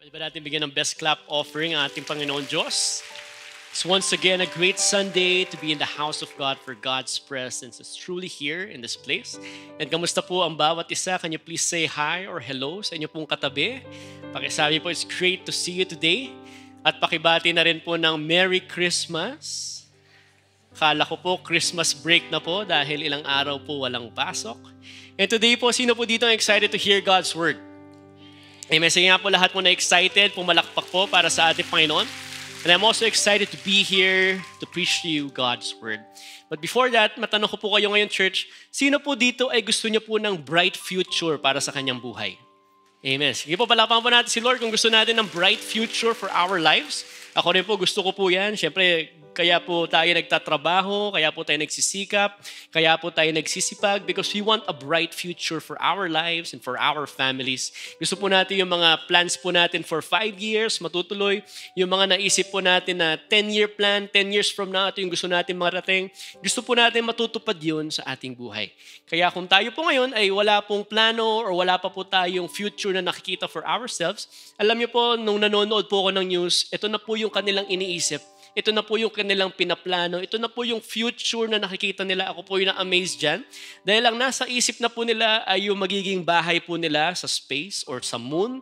Pwede ba natin bigyan ng best clap offering ang ating Panginoon Diyos? It's once again a great Sunday to be in the house of God for God's presence is truly here in this place. And kamusta po ang bawat isa? Can you please say hi or hello sa inyo pong katabi? Pakisabi po, it's great to see you today. At pakibati na rin po ng Merry Christmas. Kala ko po Christmas break na po dahil ilang araw po walang pasok. And today po, sino po dito ang excited to hear God's Word? Amen. Sige nga po lahat mo na excited, pumalakpak po para sa ating Panginoon. And I'm also excited to be here to preach to you God's Word. But before that, matanong ko po kayo ngayon, church, sino po dito ay gusto niyo po ng bright future para sa kanyang buhay? Amen. Sige po, palapakan po natin si Lord kung gusto natin ng bright future for our lives. Ako rin po, gusto ko po yan. Siyempre, kaya po tayo nagtatrabaho, kaya po tayo nagsisikap, kaya po tayo nagsisipag because we want a bright future for our lives and for our families. Gusto po natin yung mga plans po natin for 5 years, matutuloy. Yung mga naisip po natin na 10-year plan, 10 years from now, ito yung gusto natin marating. Gusto po natin matutupad yun sa ating buhay. Kaya kung tayo po ngayon ay wala pong plano or wala pa po tayong future na nakikita for ourselves, alam niyo po, nung nanonood po ako ng news, ito na po yung kanilang iniisip. Ito na po yung kanilang pinaplano. Ito na po yung future na nakikita nila. Ako po yung na-amaze dyan. Dahil lang nasa isip na po nila ay yung magiging bahay po nila sa space or sa moon.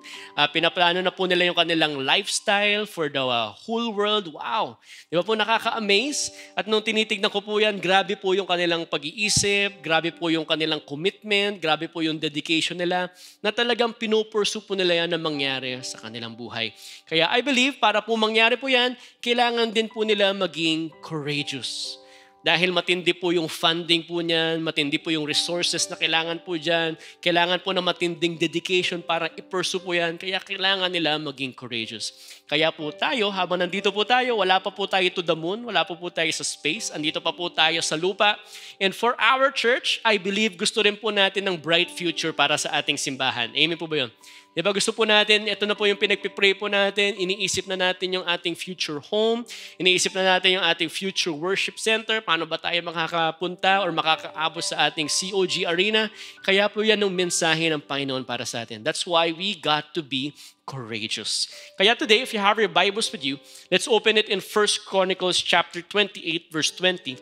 Pinaplano na po nila yung kanilang lifestyle for the whole world. Wow! Di ba po nakaka-amaze? At nung tinitignan ko po yan, grabe po yung kanilang pag-iisip, grabe po yung kanilang commitment, grabe po yung dedication nila na talagang pinupursue po nila yan na mangyari sa kanilang buhay. Kaya I believe, para po mangyari po yan, kailangan din po nila maging courageous. Dahil matindi po yung funding po niyan, matindi po yung resources na kailangan po dyan, kailangan po na matinding dedication para i-pursue po yan, kaya kailangan nila maging courageous. Kaya po tayo, habang nandito po tayo, wala pa po tayo to the moon, wala pa po tayo sa space, andito pa po tayo sa lupa. And for our church, I believe gusto rin po natin ng bright future para sa ating simbahan. Amen po ba yun? Diba gusto po natin, ito na po yung pinagpipray po natin, iniisip na natin yung ating future home, iniisip na natin yung ating future worship center, paano ba tayo makakapunta or makakaabot sa ating COG Arena. Kaya po yan ang mensahe ng Panginoon para sa atin. That's why we got to be courageous. Kaya today, if you have your Bibles with you, let's open it in 1 Chronicles chapter 28, verse 20.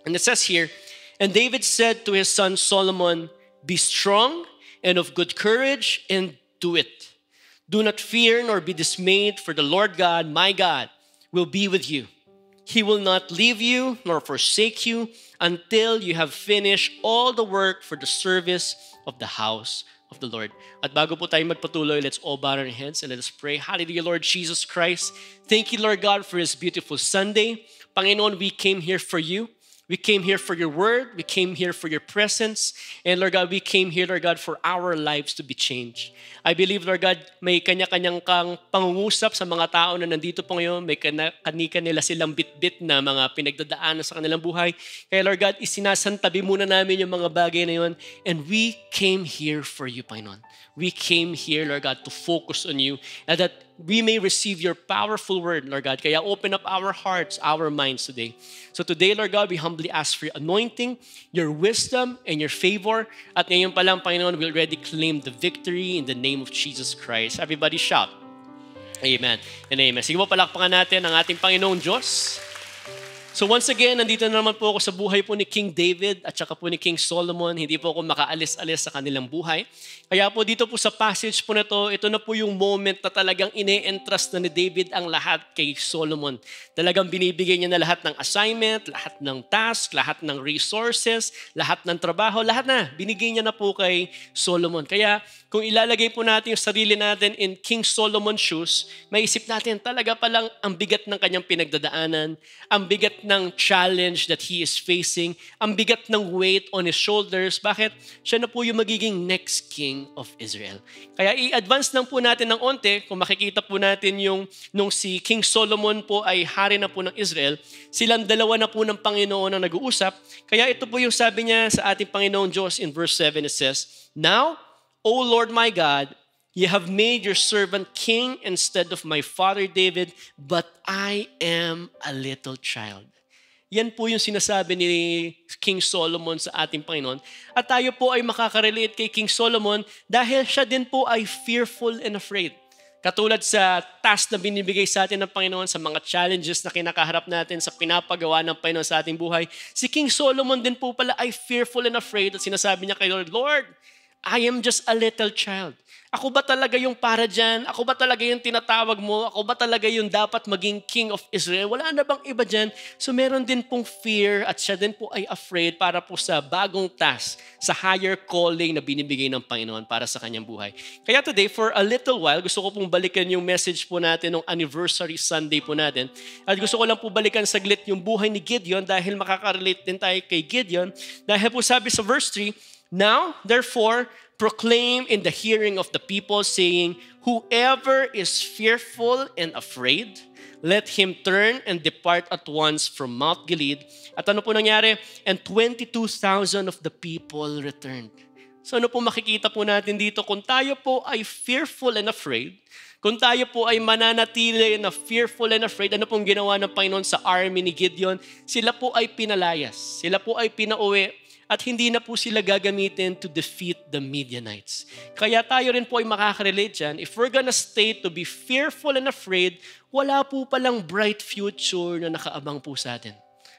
And it says here, "And David said to his son Solomon, Be strong and of good courage, and do it. Do not fear nor be dismayed, for the Lord God, my God, will be with you. He will not leave you nor forsake you until you have finished all the work for the service of the house of the Lord." At bago po tayo magpatuloy, let's all bow our heads and let us pray. Hallelujah, Lord Jesus Christ. Thank you, Lord God, for this beautiful Sunday. Panginoon, we came here for you. We came here for your word. We came here for your presence. And Lord God, we came here, Lord God, for our lives to be changed. I believe, Lord God, may kanya-kanyang kang pangungusap sa mga tao na nandito po ngayon. May kanila silang bit-bit na mga pinagdadaanan sa kanilang buhay. Kaya Lord God, isinasantabi muna namin yung mga bagay na yun. And we came here for you, Panginoon. We came here, Lord God, to focus on you and that we may receive your powerful word, Lord God. Kaya open up our hearts, our minds today. So today, Lord God, we humbly ask for your anointing, your wisdom, and your favor. At ngayon pa lang, Panginoon, we already claim the victory in the name of Jesus Christ. Everybody shout, Amen and Amen. Sige po, palakpakan natin ang ating Panginoong Diyos. So once again, nandito na naman po ako sa buhay po ni King David at saka po ni King Solomon. Hindi po ako makaalis-alis sa kanilang buhay. Kaya po dito po sa passage po na to, ito na po yung moment na talagang ine-entrust na ni David ang lahat kay Solomon. Talagang binibigay niya na lahat ng assignment, lahat ng task, lahat ng resources, lahat ng trabaho, lahat na. Binigay niya na po kay Solomon. Kaya kung ilalagay po natin yung sarili natin in King Solomon's shoes, maisip natin talaga palang ang bigat ng kanyang pinagdadaanan, ang bigat ng challenge that he is facing, ang bigat ng weight on his shoulders. Bakit? Siya na po yung magiging next king of Israel. Kaya i-advance lang po natin ng onte, kung makikita po natin yung nung si King Solomon po ay hari na po ng Israel, silang dalawa na po ng Panginoon ang nag-uusap. Kaya ito po yung sabi niya sa ating Panginoong Diyos in verse 7, it says, "Now, O Lord my God, you have made your servant king instead of my father David, but I am a little child." Yan po yung sinasabi ni King Solomon sa ating Panginoon. At tayo po ay makakarelate kay King Solomon dahil siya din po ay fearful and afraid. Katulad sa task na binibigay sa atin ng Panginoon, sa mga challenges na kinakaharap natin, sa pinapagawa ng Panginoon sa ating buhay, si King Solomon din po pala ay fearful and afraid at sinasabi niya kay Lord, Lord, I am just a little child. Ako ba talaga yung para dyan? Ako ba talaga yung tinatawag mo? Ako ba talaga yung dapat maging King of Israel? Wala na bang iba dyan? So meron din pong fear at siya din po ay afraid para po sa bagong task, sa higher calling na binibigay ng Panginoon para sa kanyang buhay. Kaya today, for a little while, gusto ko pong balikan yung message po natin ng anniversary Sunday po natin. At gusto ko lang po balikan saglit yung buhay ni Gideon dahil makaka-relate din tayo kay Gideon. Dahil po sabi sa verse 3, Now, therefore, proclaim in the hearing of the people, saying, Whoever is fearful and afraid, let him turn and depart at once from Mount Gilead. At ano po nangyari? And 22,000 of the people returned. So ano po makikita po natin dito? Kung tayo po ay fearful and afraid, kung tayo po ay mananatili na fearful and afraid, ano pong ginawa ng Panginoon sa army ni Gideon? Sila po ay pinalayas. Sila po ay pinauwi. At hindi na po sila gagamitin to defeat the Midianites. Kaya tayo rin po ay makaka-relate dyan. If we're gonna stay to be fearful and afraid, wala po palang bright future na nakaabang po sa atin.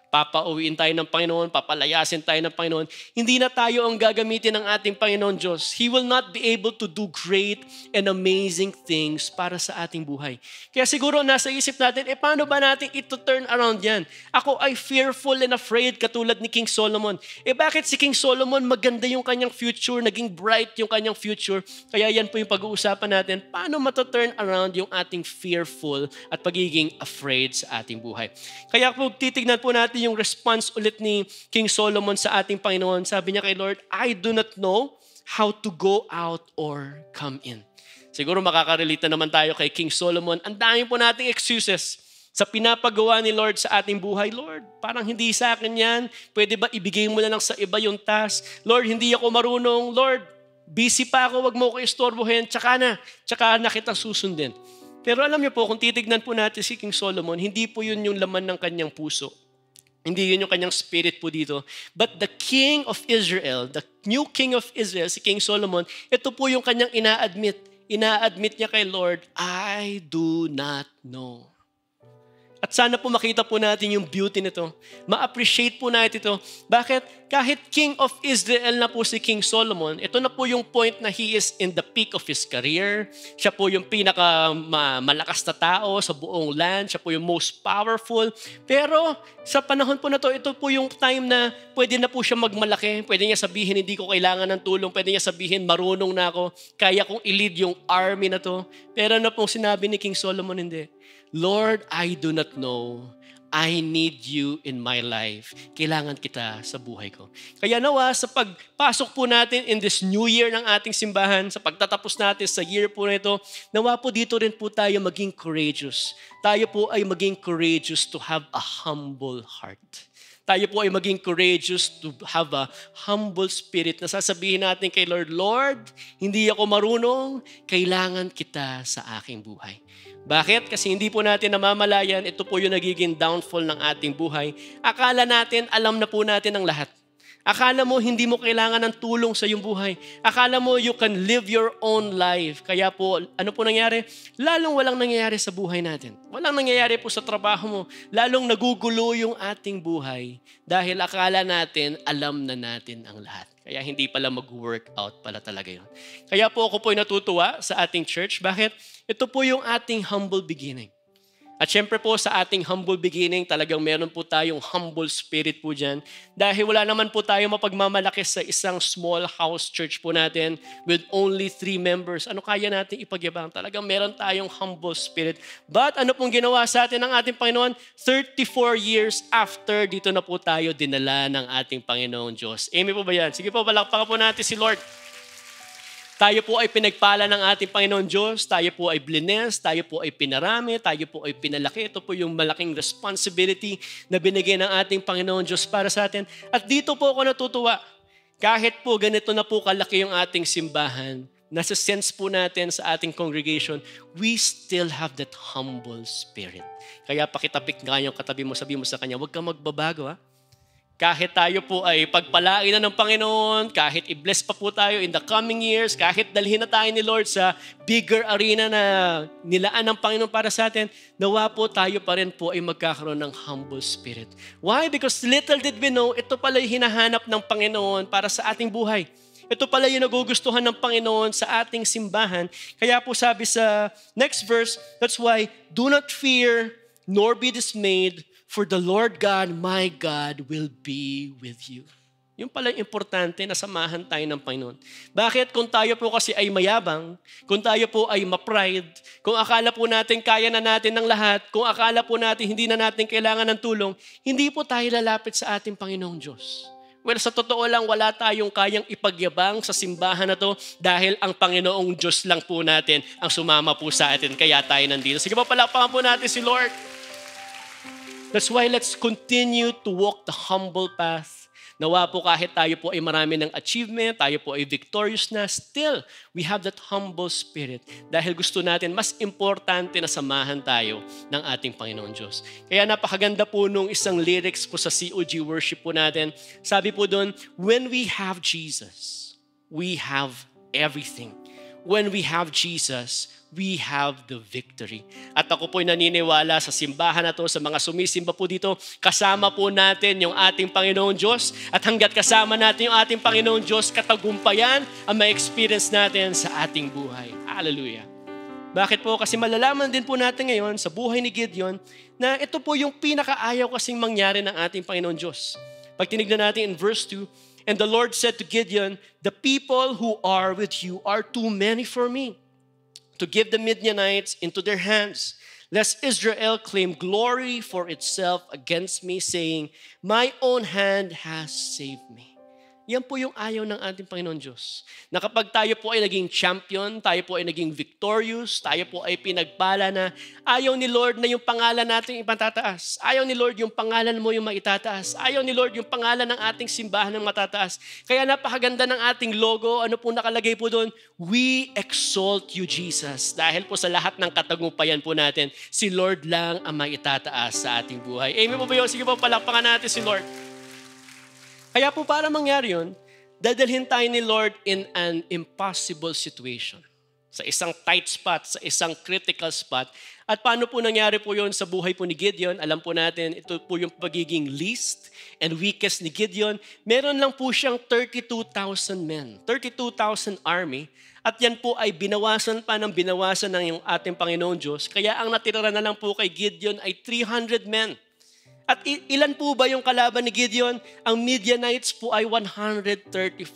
Papauwiin tayo ng Panginoon, papalayasin tayo ng Panginoon. Hindi na tayo ang gagamitin ng ating Panginoon Diyos. He will not be able to do great and amazing things para sa ating buhay. Kaya siguro nasa isip natin, paano ba natin ito turn around yan? Ako ay fearful and afraid katulad ni King Solomon. Bakit si King Solomon maganda yung kanyang future, naging bright yung kanyang future? Kaya yan po yung pag-uusapan natin, paano mata-turn around yung ating fearful at pagiging afraid sa ating buhay. Kaya po titignan po natin yung response ulit ni King Solomon sa ating Panginoon. Sabi niya kay Lord, I do not know how to go out or come in. Siguro makaka-relate na naman tayo kay King Solomon. Ang dami po nating excuses sa pinapagawa ni Lord sa ating buhay. Lord, parang hindi sa akin yan. Pwede ba ibigay mo na lang sa iba yung task? Lord, hindi ako marunong. Lord, busy pa ako, wag mo ko istorbohin. Tsaka na kita susundin. Pero alam niyo po, kung titignan po natin si King Solomon, hindi po yun yung laman ng kanyang puso. Hindi yun yung kanyang spirit po dito. But the King of Israel, the new King of Israel, si King Solomon, ito po yung kanyang ina-admit. Ina-admit niya kay Lord, I do not know. At sana po makita po natin yung beauty nito. Ma-appreciate po natin ito. Bakit? Kahit King of Israel na po si King Solomon, ito na po yung point na he is in the peak of his career. Siya po yung malakas na tao sa buong land. Siya po yung most powerful. Pero sa panahon po na to, ito po yung time na pwede na po siya magmalaki. Pwede niya sabihin, hindi ko kailangan ng tulong. Pwede niya sabihin, marunong na ako. Kaya kong i-lead yung army na to. Pero ano pong sinabi ni King Solomon, hindi. Lord, I do not know. I need you in my life. Kailangan kita sa buhay ko. Kaya nawa, sa pagpasok po natin in this new year ng ating simbahan, sa pagtatapos natin sa year po na ito, nawa po dito rin po tayo maging courageous. Tayo po ay maging courageous to have a humble heart. Tayo po ay maging courageous to have a humble spirit na sasabihin natin kay Lord, Lord, hindi ako marunong, kailangan kita sa aking buhay. Bakit? Kasi hindi po natin namamalayan, ito po yung nagiging downfall ng ating buhay. Akala natin, alam na po natin ang lahat. Akala mo, hindi mo kailangan ng tulong sa iyong buhay. Akala mo, you can live your own life. Kaya po, ano po nangyari? Lalong walang nangyayari sa buhay natin. Walang nangyayari po sa trabaho mo. Lalong nagugulo yung ating buhay dahil akala natin, alam na natin ang lahat. Kaya hindi pala mag-work out pala talaga yun. Kaya po ako po natutuwa sa ating church. Bakit? Ito po yung ating humble beginning. At syempre po sa ating humble beginning, talagang meron po tayong humble spirit po dyan. Dahil wala naman po tayo mapagmamalaki sa isang small house church po natin with only 3 members. Ano kaya natin ipagyabang? Talagang meron tayong humble spirit. But ano pong ginawa sa atin ng ating Panginoon? 34 years after, dito na po tayo dinala ng ating Panginoon Diyos. Amen po ba yan? Sige po, palakpakan po natin si Lord. Tayo po ay pinagpala ng ating Panginoon Diyos, tayo po ay blines, tayo po ay pinarami, tayo po ay pinalaki. Ito po yung malaking responsibility na binigay ng ating Panginoon Diyos para sa atin. At dito po ako natutuwa, kahit po ganito na po kalaki yung ating simbahan, nasa sense po natin sa ating congregation, we still have that humble spirit. Kaya pakitapik nga yung katabi mo, sabi mo sa kanya, huwag kang magbabago ha. Kahit tayo po ay pagpalain na ng Panginoon, kahit i-bless pa po tayo in the coming years, kahit dalhin na tayo ni Lord sa bigger arena na nilaan ng Panginoon para sa atin, nawa po tayo pa rin po ay magkakaroon ng humble spirit. Why? Because little did we know, ito pala yung hinahanap ng Panginoon para sa ating buhay. Ito pala yung nagugustuhan ng Panginoon sa ating simbahan. Kaya po sabi sa next verse, that's why, do not fear nor be dismayed, for the Lord God, my God, will be with you. Yung pala yung importante na samahan tayo ng Panginoon. Bakit? Kung tayo po kasi ay mayabang, kung tayo po ay ma-pride, kung akala po natin kaya na natin ng lahat, kung akala po natin hindi na natin kailangan ng tulong, hindi po tayo lalapit sa ating Panginoong Diyos. Well, sa totoo lang, wala tayong kayang ipagyabang sa simbahan na to dahil ang Panginoong Diyos lang po natin ang sumama po sa atin. Kaya tayo nandito. Sige po, palakpakan po natin si Lord. That's why let's continue to walk the humble path. Nawa po kahit tayo po ay marami ng achievement, tayo po ay victorious na, still, we have that humble spirit. Dahil gusto natin, mas importante na samahan tayo ng ating Panginoon Diyos. Kaya napakaganda po nung isang lyrics po sa COG worship po natin. Sabi po doon, when we have Jesus, we have everything. When we have Jesus, we have the victory. At ako po'y naniniwala sa simbahan na to, sa mga sumisimba po dito, kasama po natin yung ating Panginoon Diyos. At hanggat kasama natin yung ating Panginoon Diyos, katagumpayan ang ma-experience natin sa ating buhay. Hallelujah. Bakit po? Kasi malalaman din po natin ngayon sa buhay ni Gideon na ito po yung pinakaayaw kasing mangyari ng ating Panginoon Diyos. Pag tinignan natin in verse 2, and the Lord said to Gideon, the people who are with you are too many for me to give the Midianites into their hands, lest Israel claim glory for itself against me, saying, my own hand has saved me. Yan po yung ayaw ng ating Panginoon Diyos. Na kapag tayo po ay naging champion, tayo po ay naging victorious, tayo po ay pinagpala na ayaw ni Lord na yung pangalan natin ipatataas. Ayaw ni Lord yung pangalan mo yung maitataas. Ayaw ni Lord yung pangalan ng ating simbahan ng matataas. Kaya napakaganda ng ating logo. Ano po nakalagay po doon? We exalt you, Jesus. Dahil po sa lahat ng katagumpayan po natin, si Lord lang ang maitataas sa ating buhay. Amen po ba yun? Sige po, palakpakan natin si Lord. Kaya po para mangyari yun, dadalhin tayo ni Lord in an impossible situation. Sa isang tight spot, sa isang critical spot. At paano po nangyari po yun sa buhay po ni Gideon? Alam po natin, ito po yung pagiging least and weakest ni Gideon. Meron lang po siyang 32,000 men, 32,000 army. At yan po ay binawasan pa ng binawasan ng yung ating Panginoon Diyos. Kaya ang natira na lang po kay Gideon ay 300 men. At ilan po ba yung kalaban ni Gideon? Ang Midianites po ay 135,000.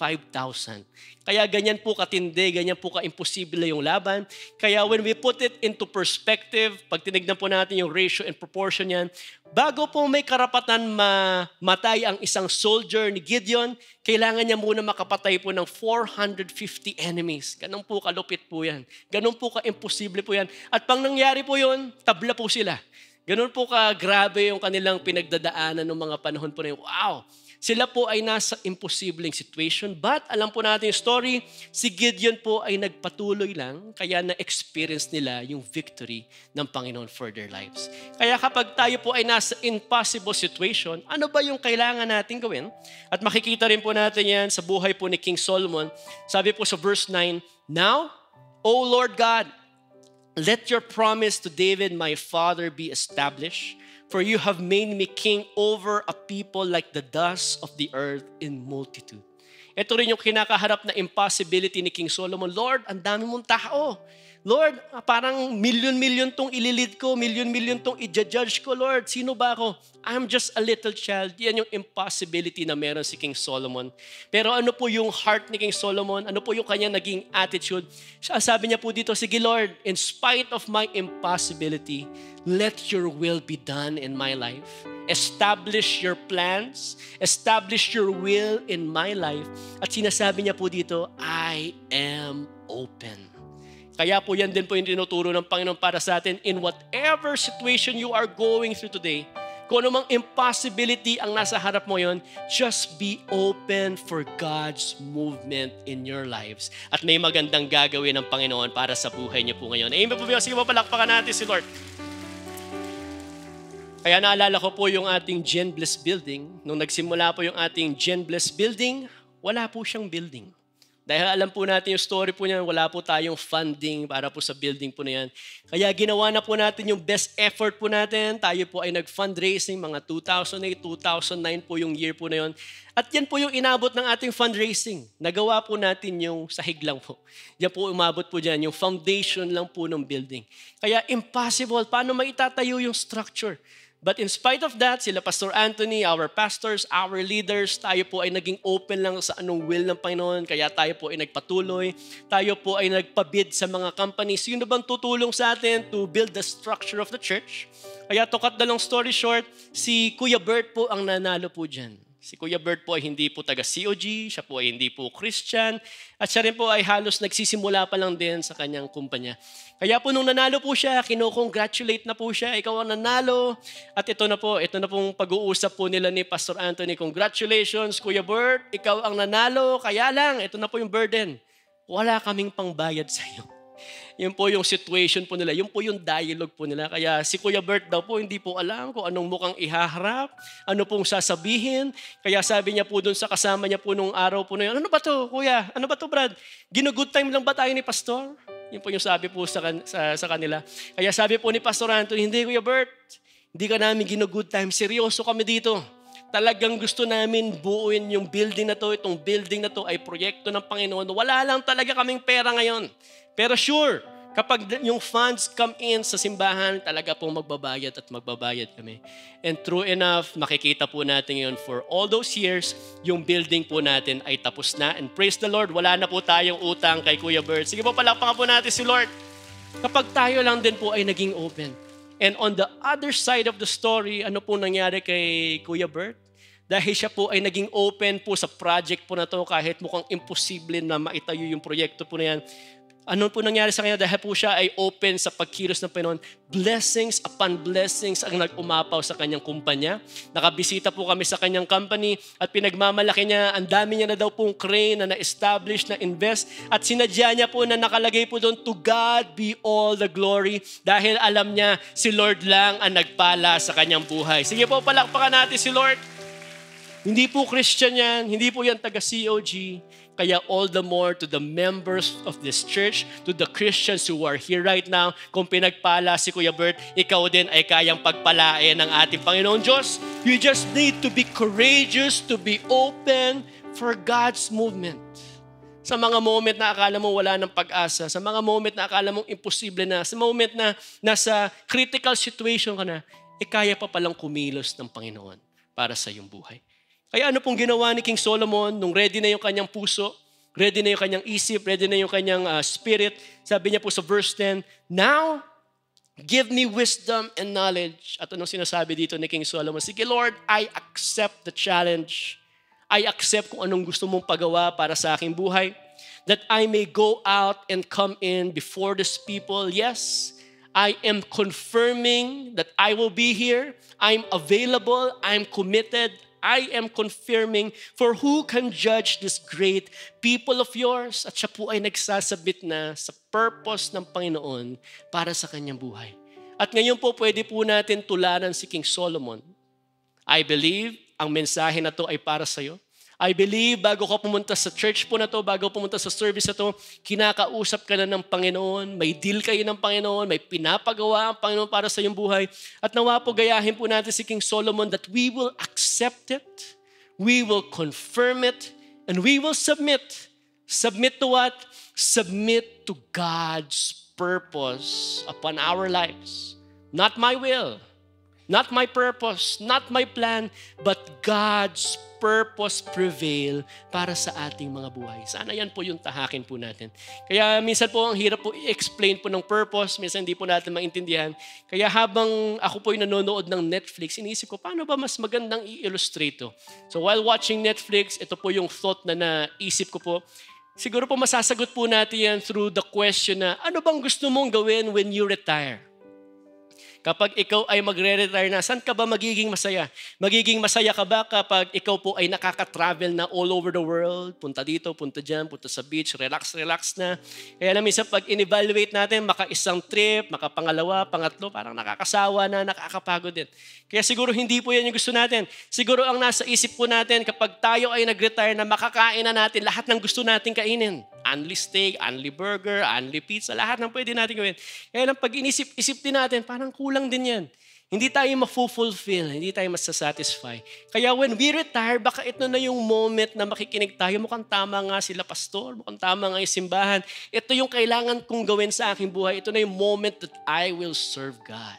Kaya ganyan po katindi, ganyan po ka-imposible yung laban. Kaya when we put it into perspective, pag tinignan po natin yung ratio and proportion yan, bago po may karapatan mamatay ang isang soldier ni Gideon, kailangan niya muna makapatay po ng 450 enemies. Ganun po kalupit po yan. Ganun po ka-imposible po yan. At pang nangyari po yun, tabla po sila. Ganun po ka-grabe yung kanilang pinagdadaanan ng mga panahon po na yun. Wow! Sila po ay nasa imposibleng situation. But alam po natin yung story, si Gideon po ay nagpatuloy lang, kaya na-experience nila yung victory ng Panginoon for their lives. Kaya kapag tayo po ay nasa impossible situation, ano ba yung kailangan natin gawin? At makikita rin po natin yan sa buhay po ni King Solomon. Sabi po sa verse 9, now, O Lord God, let your promise to David, my father, be established, for you have made me king over a people like the dust of the earth in multitude. Ito rin yung kinakaharap na impossibility ni King Solomon. Lord, ang dami mong tao. Lord, parang milyon-milyon tong ililid ko, milyon-milyon tong i-judge ko, Lord. Sino ba ako? I'm just a little child. Yan yung impossibility na meron si King Solomon. Pero ano po yung heart ni King Solomon? Ano po yung kanyang naging attitude? Sabi niya po dito, sige Lord, in spite of my impossibility, let your will be done in my life. Establish your plans. Establish your will in my life. At sinasabi niya po dito, I am open. Kaya po yan din po yung tinuturo ng Panginoon para sa atin in whatever situation you are going through today. Kung anumang impossibility ang nasa harap mo yon, just be open for God's movement in your lives. At may magandang gagawin ng Panginoon para sa buhay niyo po ngayon. Amen po ba? Sige po, palakpakan natin si Lord. Kaya naalala ko po yung ating Gen Bliss building. Nung nagsimula po yung ating Gen Bliss building, wala po siyang building. Dahil alam po natin yung story po niyan, wala po tayong funding para po sa building po na yan. Kaya ginawa na po natin yung best effort po natin. Tayo po ay nag-fundraising, mga 2008, 2009 po yung year po na yun. At yan po yung inabot ng ating fundraising. Nagawa po natin yung sahig lang po. Yan po umabot po dyan, yung foundation lang po ng building. Kaya impossible, paano maitatayo yung structure? But in spite of that, sila Pastor Anthony, our pastors, our leaders, tayo po ay naging open lang sa anong will ng Panginoon. Kaya tayo po ay nagpatuloy. Tayo po ay nagpabid sa mga companies. Sino bang tutulong sa atin to build the structure of the church? Kaya to cut the long story short, si Kuya Bert po ang nanalo po dyan. Si Kuya Bert po ay hindi po taga COG, siya po ay hindi po Christian, at siya rin po ay halos nagsisimula pa lang din sa kanyang kumpanya. Kaya po nung nanalo po siya, kino-congratulate na po siya, ikaw ang nanalo. At ito na pong pag-uusap po nila ni Pastor Anthony. Congratulations, Kuya Bert, ikaw ang nanalo. Kaya lang, ito na po yung burden. Wala kaming pangbayad sa iyo. Yun po yung situation po nila. Yun po yung dialogue po nila. Kaya si Kuya Bert daw po hindi po alam kung anong mukhang ihaharap, ano pong sasabihin. Kaya sabi niya po dun sa kasama niya po nung araw po na yun, ano ba to, Kuya? Ano ba to, Brad? Gino-good time lang ba tayo ni Pastor? Yun po yung sabi po sa kanila. Kaya sabi po ni Pastor Anthony, hindi Kuya Bert, hindi ka namin gino-good time. Seryoso kami dito. Talagang gusto namin buuin yung building na to. Itong building na to ay proyekto ng Panginoon. Wala lang talaga kaming pera ngayon. Pero sure, kapag yung funds come in sa simbahan, talaga pong magbabayad at magbabayad kami. And true enough, makikita po natin yun for all those years, yung building po natin ay tapos na. And praise the Lord, wala na po tayong utang kay Kuya Bert. Sige po, palakpakan po natin si Lord. Kapag tayo lang din po ay naging open. And on the other side of the story, ano po nangyari kay Kuya Bert? Dahil siya po ay naging open po sa project po na to kahit mukhang imposible na maitayo yung proyekto po na yan. Ano po nangyari sa kanya? Dahil po siya ay open sa pagkilos ng Panginoon. Blessings upon blessings ang nag-umapaw sa kanyang kumpanya. Nakabisita po kami sa kanyang company at pinagmamalaki niya, ang dami niya na daw pong crane na na-establish, na-invest. At sinadya niya po na nakalagay po doon, to God be all the glory. Dahil alam niya, si Lord lang ang nagpala sa kanyang buhay. Sige po, palakpakan natin si Lord. Hindi po Christian yan, hindi po yan taga-COG. Kaya all the more to the members of this church, to the Christians who are here right now, kung pinagpala si Kuya Bert, ikaw din ay kayang pagpalain ng ating Panginoon Diyos. You just need to be courageous, to be open for God's movement. Sa mga moment na akala mo wala ng pag-asa, sa mga moment na akala mong imposible na, sa moment na nasa critical situation ka na, kaya pa palang kumilos ng Panginoon para sa iyong buhay. Kaya ano pong ginawa ni King Solomon nung ready na yung kanyang puso, ready na yung kanyang isip, ready na yung kanyang spirit. Sabi niya po sa verse 10, now, give me wisdom and knowledge. At anong sinasabi dito ni King Solomon? Sige Lord, I accept the challenge. I accept kung anong gusto mong pagawa para sa aking buhay. That I may go out and come in before this people. Yes, I am confirming that I will be here. I'm available. I'm committed. I am confirming, for who can judge this great people of yours? At siya po ay nagsasabit na sa purpose ng Panginoon para sa kanyang buhay. At ngayon po pwede po natin tularan si King Solomon. I believe ang mensahe na to ay para sa iyo. I believe bago ka pumunta sa church po na to, bago pumunta sa service na to, kinakausap ka na ng Panginoon, may deal kayo ng Panginoon, may pinapagawa ang Panginoon para sa iyong buhay. At nawa po gayahin po natin si King Solomon that we will accept it, we will confirm it, and we will submit. Submit to what? Submit to God's purpose upon our lives. Not my will, not my purpose, not my plan, but God's purpose prevail para sa ating mga buhay. Sana yan po yung tahakin po natin. Kaya minsan po ang hirap po i-explain po ng purpose, minsan hindi po natin maintindihan. Kaya habang ako po yung nanonood ng Netflix, iniisip ko, paano ba mas magandang i-illustrate to? So while watching Netflix, ito po yung thought na naisip ko po. Siguro po masasagot po natin yan through the question na, ano bang gusto mong gawin when you retire? Kapag ikaw ay magre-retire na, saan ka ba magiging masaya? Magiging masaya ka ba kapag ikaw po ay nakaka-travel na all over the world? Punta dito, punta dyan, punta sa beach, relax na. Kaya namin sa pag in-evaluate natin, maka-isang trip, maka-pangalawa, pangatlo, parang nakakasawa na, nakakapagod din. Kaya siguro hindi po yan yung gusto natin. Siguro ang nasa isip po natin, kapag tayo ay nag-retire na, makakain na natin lahat ng gusto natin kainin. Unli steak, unli burger, unli pizza, lahat ng pwede natin gawin. Kaya lang pag inisip-isip din natin, parang kulang din yan. Hindi tayo ma-fulfill, hindi tayo masasatisfy. Kaya when we retire, baka ito na yung moment na makikinig tayo. Mukhang tama nga sila pastor, mukhang tama nga yung simbahan. Ito yung kailangan kong gawin sa aking buhay. Ito na yung moment that I will serve God.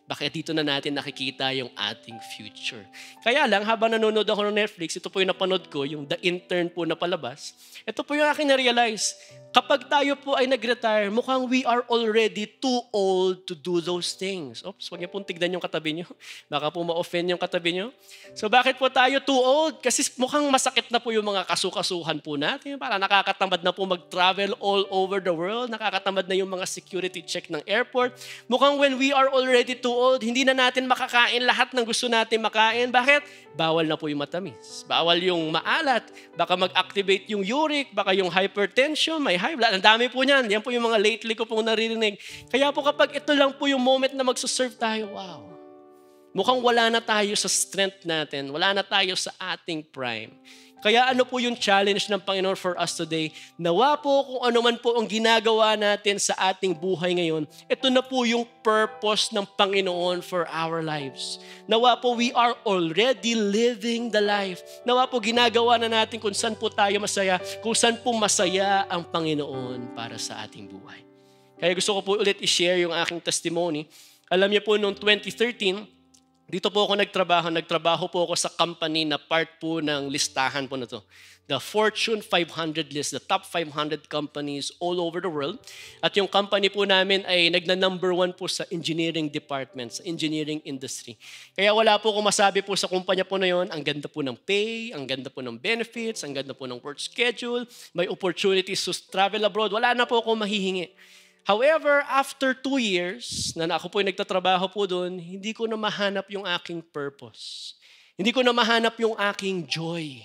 Baka dito na natin nakikita yung ating future. Kaya lang, habang nanonood ako ng Netflix, ito po yung napanood ko, yung The Intern po na palabas. Ito po yung aking na-realize. Kapag tayo po ay nag-retire, mukhang we are already too old to do those things. Oops, huwag niyo pong tignan yung katabi niyo. Baka po ma-offend yung katabi niyo. So bakit po tayo too old? Kasi mukhang masakit na po yung mga kasukasuhan po natin. Para nakakatamad na po mag-travel all over the world. Nakakatamad na yung mga security check ng airport. Mukhang when we are already too old, hindi na natin makakain lahat ng gusto natin makain. Bakit? Bawal na po yung matamis. Bawal yung maalat. Baka mag-activate yung uric, baka yung hypertension, may high blood. Ang dami po niyan. Yan po yung mga lately ko pong naririnig. Kaya po kapag ito lang po yung moment na magsuserve tayo, wow. Mukhang wala na tayo sa strength natin. Wala na tayo sa ating prime. Kaya ano po yung challenge ng Panginoon for us today? Nawa po kung ano man po ang ginagawa natin sa ating buhay ngayon, ito na po yung purpose ng Panginoon for our lives. Nawa po we are already living the life. Nawa po ginagawa na natin kung saan po tayo masaya, kung saan po masaya ang Panginoon para sa ating buhay. Kaya gusto ko po ulit i-share yung aking testimony. Alam niyo po noong 2013, dito po ako nagtrabaho po ako sa company na part po ng listahan po na to. The Fortune 500 list, the top 500 companies all over the world. At yung company po namin ay nagna-number 1 po sa engineering department, sa engineering industry. Kaya wala po akong masabi po sa kumpanya po na yon. Ang ganda po ng pay, ang ganda po ng benefits, ang ganda po ng work schedule, may opportunities to travel abroad. Wala na po akong mahihingi. However, after 2 years na ako po yung nagtatrabaho po doon, hindi ko na mahanap yung aking purpose. Hindi ko na mahanap yung aking joy.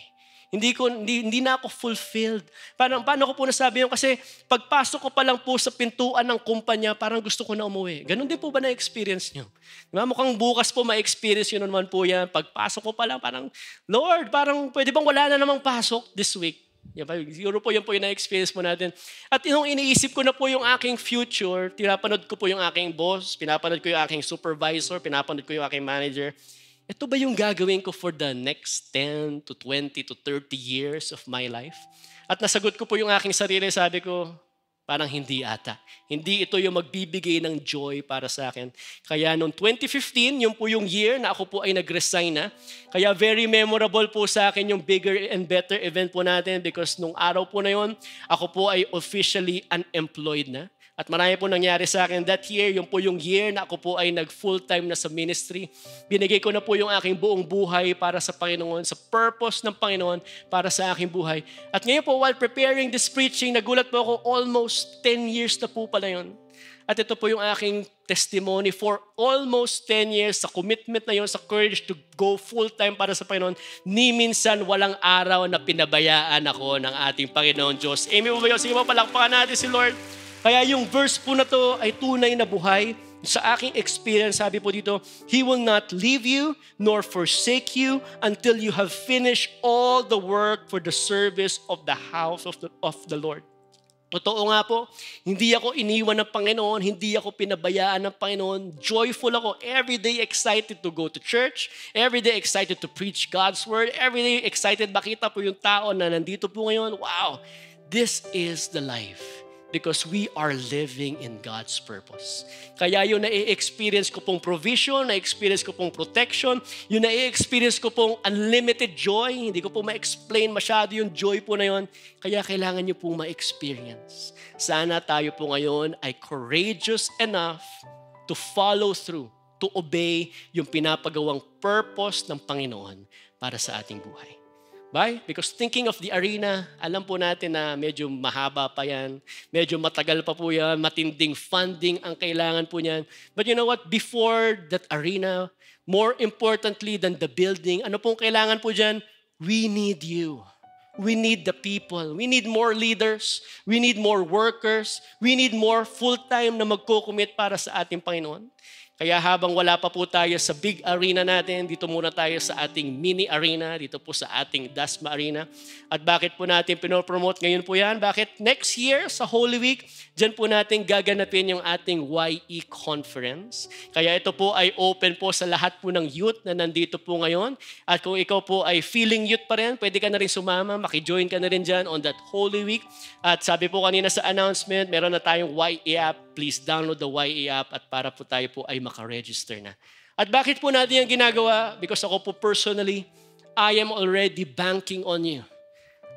Hindi na ako fulfilled. Paano ko po nasabi yun? Kasi pagpasok ko pa lang po sa pintuan ng kumpanya, parang gusto ko na umuwi. Ganon din po ba na-experience nyo? Diba? Mukhang bukas po ma-experience yun naman po yan. Pagpasok ko pa lang, parang, Lord, parang pwede bang wala na namang pasok this week? Siguro po yan po yung na-experience mo natin. At yung iniisip ko na po yung aking future, pinapanood ko po yung aking boss, pinapanood ko yung aking supervisor, pinapanood ko yung aking manager. Ito ba yung gagawin ko for the next 10 to 20 to 30 years of my life? At nasagot ko po yung aking sarili, sabi ko, parang hindi ata. Hindi ito yung magbibigay ng joy para sa akin. Kaya noong 2015, yun po yung year na ako po ay nag-resign na. Kaya very memorable po sa akin yung bigger and better event po natin because nung araw po na yun, ako po ay officially unemployed na. At marami po nangyari sa akin that year. Yung po yung year na ako po ay nag-full-time na sa ministry. Binigay ko na po yung aking buong buhay para sa Panginoon, sa purpose ng Panginoon para sa aking buhay. At ngayon po, while preparing this preaching, nagulat po ako almost 10 years na po pala yun. At ito po yung aking testimony for almost 10 years sa commitment na yun, sa courage to go full-time para sa Panginoon. Ni minsan walang araw na pinabayaan ako ng ating Panginoon Diyos. Amen po ba yun? Sige po, palakpakan natin si Lord. Kaya yung verse po na to ay tunay na buhay. Sa aking experience, sabi po dito, He will not leave you nor forsake you until you have finished all the work for the service of the house of the Lord. Totoo nga po, hindi ako iniwan ng Panginoon, hindi ako pinabayaan ng Panginoon. Joyful ako, everyday excited to go to church, everyday excited to preach God's word, everyday excited makita po yung tao na nandito po ngayon. Wow, this is the life. Because we are living in God's purpose. Kaya yun na-experience ko pong provision, na-experience ko pong protection, yun na-experience ko pong unlimited joy. Hindi ko po ma-explain masyado yung joy po na yun. Kaya kailangan nyo pong ma-experience. Sana tayo po ngayon ay courageous enough to follow through, to obey yung pinapagawang purpose ng Panginoon para sa ating buhay. Why? Because thinking of the arena, alam po natin na medyo mahaba pa yan, medyo matagal pa po yan, matinding funding ang kailangan po niyan. But you know what? Before that arena, more importantly than the building, ano pong kailangan po dyan? We need you. We need the people. We need more leaders. We need more workers. We need more full-time na magko-commit para sa ating Panginoon. Kaya habang wala pa po tayo sa big arena natin, dito muna tayo sa ating mini arena, dito po sa ating Dasma Arena. At bakit po natin pinopromote ngayon po yan? Bakit next year sa Holy Week, dyan po natin gaganapin yung ating YE Conference. Kaya ito po ay open po sa lahat po ng youth na nandito po ngayon. At kung ikaw po ay feeling youth pa rin, pwede ka na rin sumama, makijoin ka na rin dyan on that Holy Week. At sabi po kanina sa announcement, meron na tayong YE app. Please download the YE app at para po tayo po ay makaregister na. At bakit po natin yung ginagawa? Because ako po personally, I am already banking on you.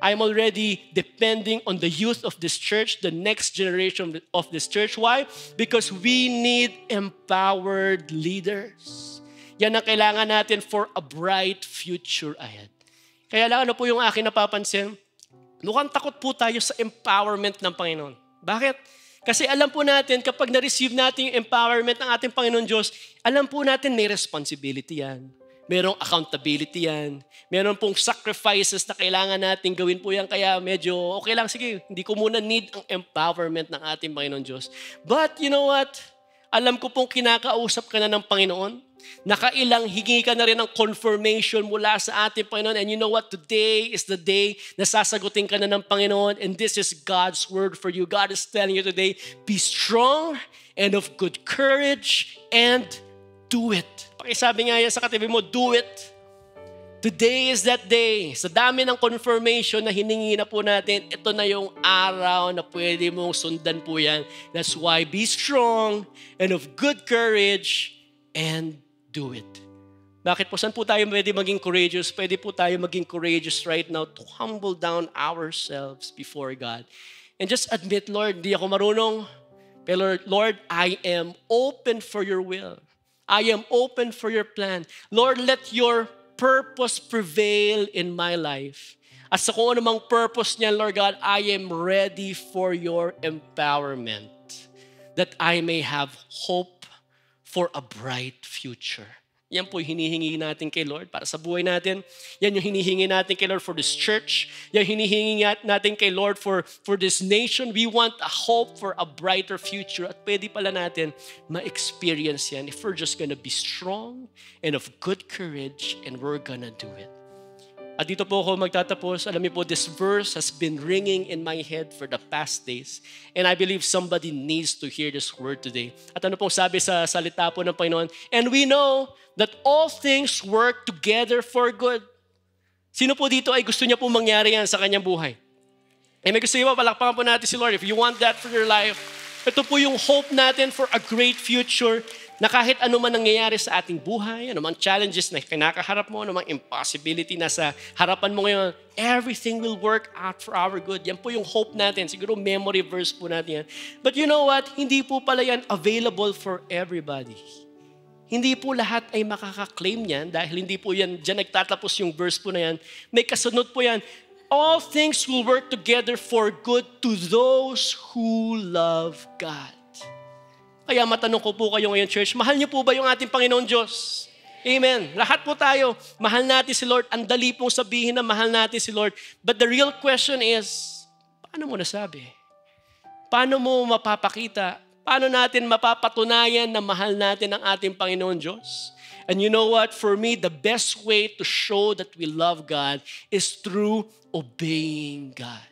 I am already depending on the youth of this church, the next generation of this church. Why? Because we need empowered leaders. Yan ang kailangan natin for a bright future ahead. Kaya lang ano po yung akin napapansin? Mukhang takot po tayo sa empowerment ng Panginoon. Bakit? Kasi alam po natin, kapag na-receive natin yung empowerment ng ating Panginoon Diyos, alam po natin may responsibility yan. Merong accountability yan. Meron pong sacrifices na kailangan natin gawin po yan. Kaya medyo okay lang, sige, hindi ko muna need ang empowerment ng ating Panginoon Diyos. But you know what? Alam ko pong kinakausap ka na ng Panginoon. Nakailang hingi ka na rin ng confirmation mula sa ating Panginoon. And you know what? Today is the day na sasagutin ka na ng Panginoon. And this is God's word for you. God is telling you today, be strong and of good courage and do it. Pakisabi nga yan sa katabi mo, do it. Today is that day. Sa dami ng confirmation na hiningi na po natin, ito na yung araw na pwede mong sundan po yan. That's why be strong and of good courage and do it. Bakit po? Saan po tayo pwede maging courageous? Pwede po tayo maging courageous right now to humble down ourselves before God. And just admit, Lord, di ako marunong. Pero Lord, I am open for your will. I am open for your plan. Lord, let your purpose prevail in my life. At sa kung anumang purpose niya, Lord God, I am ready for your empowerment. That I may have hope for a bright future. Yan po yung hinihingi natin kay Lord para sa buhay natin. Yan yung hinihingi natin kay Lord for this church. Yan yung hinihingi natin kay Lord for this nation. We want a hope for a brighter future. At pwede pala natin ma-experience yan if we're just gonna be strong and of good courage and we're gonna do it. At dito po ako magtatapos. Alam niyo po, this verse has been ringing in my head for the past days. And I believe somebody needs to hear this word today. At ano pong sabi sa salita po ng Panginoon? And we know that all things work together for good. Sino po dito ay gusto niya po mangyari yan sa kanyang buhay? Eh may gusto niyo po, palakpakan po natin si Lord. If you want that for your life, ito po yung hope natin for a great future na kahit ano man nangyayari sa ating buhay, ano mang challenges na kinakaharap mo, ano mang impossibility na sa harapan mo ngayon, everything will work out for our good. Yan po yung hope natin. Siguro memory verse po natin yan. But you know what? Hindi po pala yan available for everybody. Hindi po lahat ay makaka-claim yan dahil hindi po yan, dyan nagtatapos yung verse po na yan. May kasunod po yan. All things will work together for good to those who love God. Kaya matanong ko po kayo ngayon, church, mahal niyo po ba yung ating Panginoon Diyos? Amen. Lahat po tayo, mahal natin si Lord. Ang dali pong sabihin na mahal natin si Lord. But the real question is, paano mo nasabi? Paano mo mapapakita? Paano natin mapapatunayan na mahal natin ang ating Panginoon Diyos? And you know what? For me, the best way to show that we love God is through obeying God.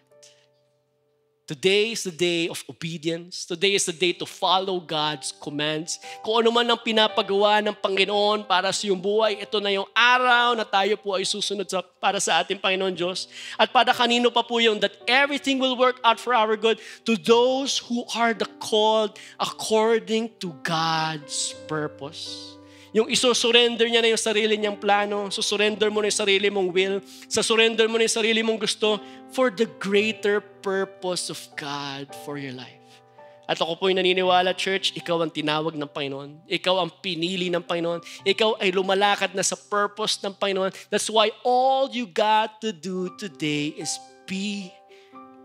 Today is the day of obedience. Today is the day to follow God's commands. Kung ano man ang pinapagawa ng Panginoon para sa iyong buhay, ito na yung araw na tayo po ay susunod para sa ating Panginoon Diyos. At para kanino pa po yung that everything will work out for our good to those who are the called according to God's purpose. Yung iso-surrender niya na yung sarili niyang plano, susurrender mo na yung sarili mong will, surrender mo na yung sarili mong gusto for the greater purpose of God for your life. At ako po'y naniniwala, church, ikaw ang tinawag ng Panginoon. Ikaw ang pinili ng Panginoon. Ikaw ay lumalakad na sa purpose ng Panginoon. That's why all you got to do today is be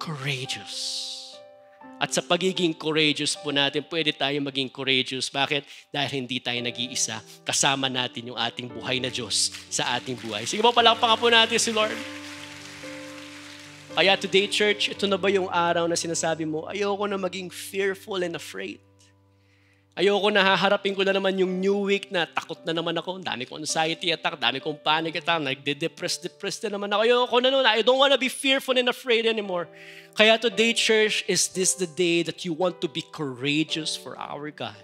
courageous. At sa pagiging courageous po natin, pwede tayo maging courageous. Bakit? Dahil hindi tayo nag-iisa. Kasama natin yung ating buhay na Diyos sa ating buhay. Sige po, palakpakan po natin si Lord. Kaya today, church, ito na ba yung araw na sinasabi mo, ayoko na maging fearful and afraid. Ayoko na haharapin ko na naman yung new week na takot na naman ako. Dami kong anxiety attack, dami kong panic attack, nagde-depress na naman ako. Ayoko na nun. I don't want to be fearful and afraid anymore. Kaya today, church, is this the day that you want to be courageous for our God?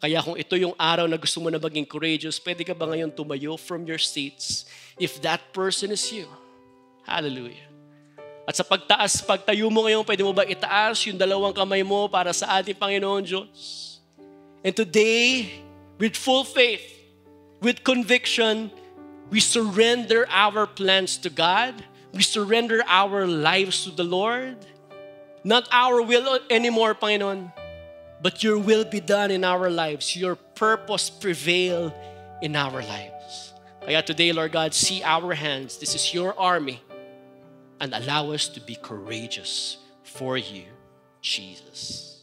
Kaya kung ito yung araw na gusto mo na maging courageous, pwede ka ba ngayon tumayo from your seats? If that person is you, hallelujah. At sa pagtayo mo ngayon, pwede mo ba itaas yung dalawang kamay mo para sa ating Panginoon Diyos? And today, with full faith, with conviction, we surrender our plans to God. We surrender our lives to the Lord. Not our will anymore, Panginoon, but your will be done in our lives. Your purpose prevail in our lives. Kaya today, Lord God, see our hands. This is your army. And allow us to be courageous for you, Jesus.